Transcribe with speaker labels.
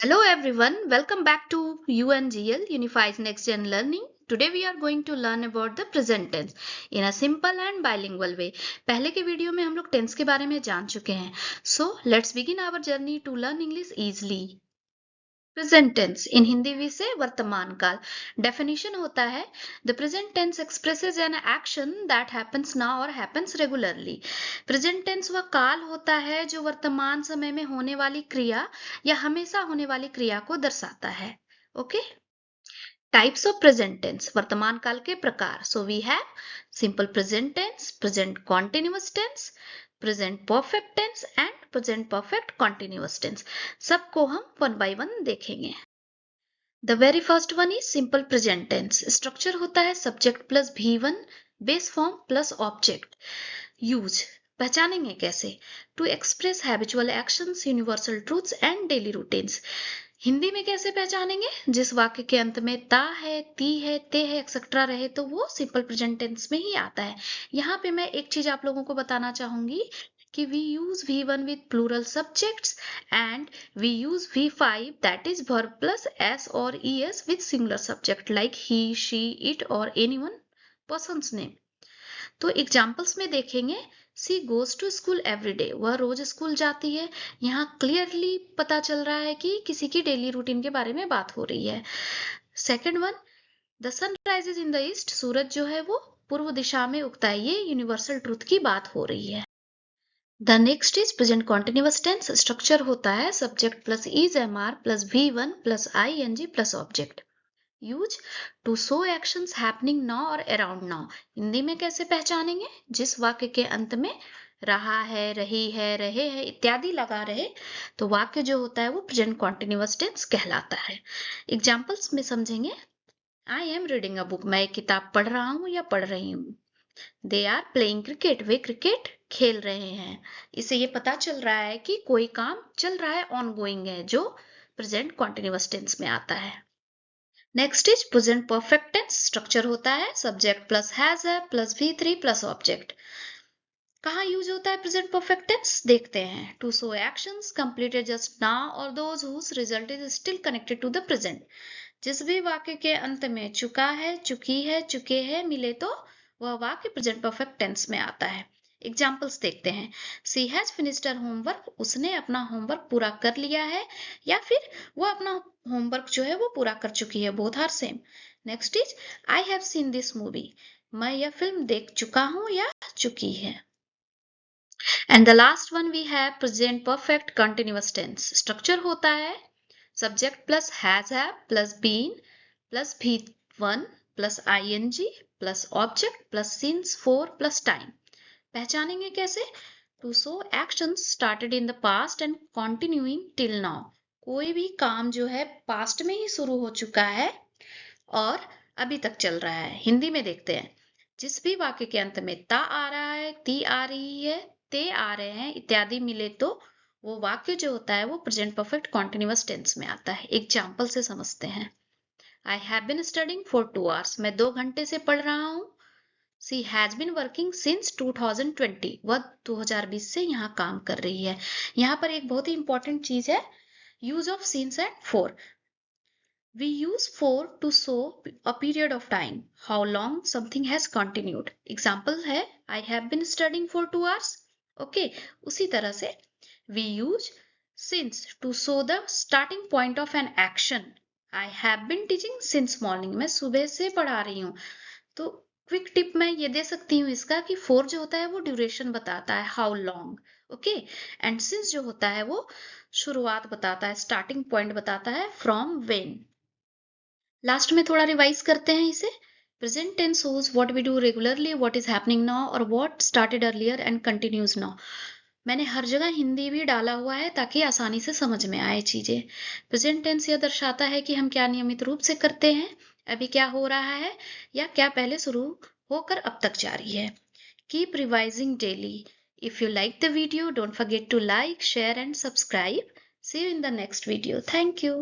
Speaker 1: Hello everyone, welcome back to UNGL Unified Next Gen Learning. Today we are going to learn about the present tense in a simple and bilingual way. पहले के video में हम लोग tense के बारे में जान चुके हैं. So let's begin our journey to learn English easily. Present tense in Hindi भी से वर्तमान काल. डेफिनेशन होता है the present tense expresses an action that happens now और हैपेंस रेगुलरली. प्रेजेंट टेंस वह काल होता है जो वर्तमान समय में होने वाली क्रिया या हमेशा होने वाली क्रिया को दर्शाता है. Okay. Types of present tense वर्तमान काल के प्रकार. So we have simple present tense, present continuous tense, present perfect tense and present perfect continuous tense. सबको हम वन बाय वन देखेंगे. The very first one is simple present tense. Structure होता है subject plus V1 base form plus object. Use पहचानेंगे कैसे? To express habitual actions, universal truths and daily routines. Hindi में कैसे पहचानेंगे? जिस वाक्य के अंत में ता है, ती है, ते है एक्सेट्रा रहे तो वो सिंपल प्रेजेंट टेंस में ही आता है. यहाँ पे मैं एक चीज आप लोगों को बताना चाहूंगी कि we use V1 with plural subjects and we use V5 that is verb plus S or ES with singular subject like he, she, it or anyone person's name. तो एग्जाम्पल्स में देखेंगे she goes to school every day, वह रोज school जाती है. यहाँ clearly पता चल रहा है कि किसी की डेली रूटीन के बारे में बात हो रही है. Second one, the sun rises in the east, सूरज जो है वो पूर्व दिशा में उगता है. ये यूनिवर्सल ट्रूथ की बात हो रही है. The next is present continuous tense. Structure होता है subject plus is am are plus V1 plus ING plus object. Use to show actions happening now और अराउंड नाउ. हिंदी में कैसे पहचानेंगे? जिस वाक्य के अंत में रहा है, रही है, रहे हैं इत्यादि लगा रहे तो वाक्य जो होता है वो प्रेजेंट कॉन्टिन्यूअस टेंस कहलाता है. एग्जाम्पल्स में समझेंगे. I am reading a book, मैं एक किताब पढ़ रहा हूँ या पढ़ रही हूँ. दे आर प्लेइंग क्रिकेट, वे क्रिकेट खेल रहे हैं. इससे ये पता चल रहा है कि कोई काम चल रहा है, ऑन गोइंग है, जो प्रेजेंट कॉन्टिन्यूअस टेंस में आता है. Next is present perfect tense. Structure होता है सब्जेक्ट प्लस हैज है प्लस V3 प्लस ऑब्जेक्ट. कहाँ यूज होता है प्रेजेंट परफेक्ट टेंस? देखते हैं. To show actions completed just now और those whose result is still connected to the present. जिस भी वाक्य के अंत में चुका है, चुकी है, चुके हैं मिले तो वह वाक्य प्रेजेंट परफेक्ट टेंस में आता है. एग्जाम्पल्स देखते हैं. सी हैज फिनिश्ड हर होमवर्क, उसने अपना होमवर्क पूरा कर लिया है या फिर वो अपना होमवर्क जो है वो पूरा कर चुकी है. Both are same. Next is I have seen this movie, मैं यह फिल्म देख चुका हूं या चुकी है. And the last one we have present perfect continuous tense. Structure होता है सब्जेक्ट प्लस हैज है plus been plus V1 plus ING plus object plus since for plus time. पहचानेंगे कैसे? To show action started in the past and continuing till now. कोई भी काम जो है पास्ट में ही शुरू हो चुका है और अभी तक चल रहा है. हिंदी में देखते हैं. जिस भी वाक्य के अंत में ता आ रहा है, ती आ रही है, ते आ रहे हैं इत्यादि मिले तो वो वाक्य जो होता है वो प्रेजेंट परफेक्ट कॉन्टिन्यूअस टेंस में आता है. एग्जाम्पल से समझते हैं. I have been studying for 2 hours, मैं 2 घंटे से पढ़ रहा हूँ. She has been working since 2020, वह 2020 से यहाँ काम कर रही है. यहाँ पर एक बहुत ही इंपॉर्टेंट चीज है, use of since and four. We use for to show a period of time, how long something has continued. Example है I have been studying for 2 hours. Okay, उसी तरह से we use since to show the starting point of an action. I have been teaching since morning. मैं सुबह से पढ़ा रही हूँ. तो क्विक टिप मैं ये दे सकती हूँ इसका कि फोर जो होता है वो ड्यूरेशन बताता है, how long. Okay. And since जो होता है वो शुरुआत बताता है, स्टार्टिंग पॉइंट बताता है, फ्रॉम व्हेन. लास्ट में थोड़ा रिवाइज करते हैं इसे. Present tense shows what we do regularly, what is happening now और what started earlier and continues now. मैंने हर जगह हिंदी भी डाला हुआ है ताकि आसानी से समझ में आए चीजें. प्रेजेंट टेंस यह दर्शाता है कि हम क्या नियमित रूप से करते हैं, अभी क्या हो रहा है या क्या पहले शुरू होकर अब तक जारी है. Keep revising daily. If you like the video, don't forget to like, share and subscribe. See you in the next video. Thank you.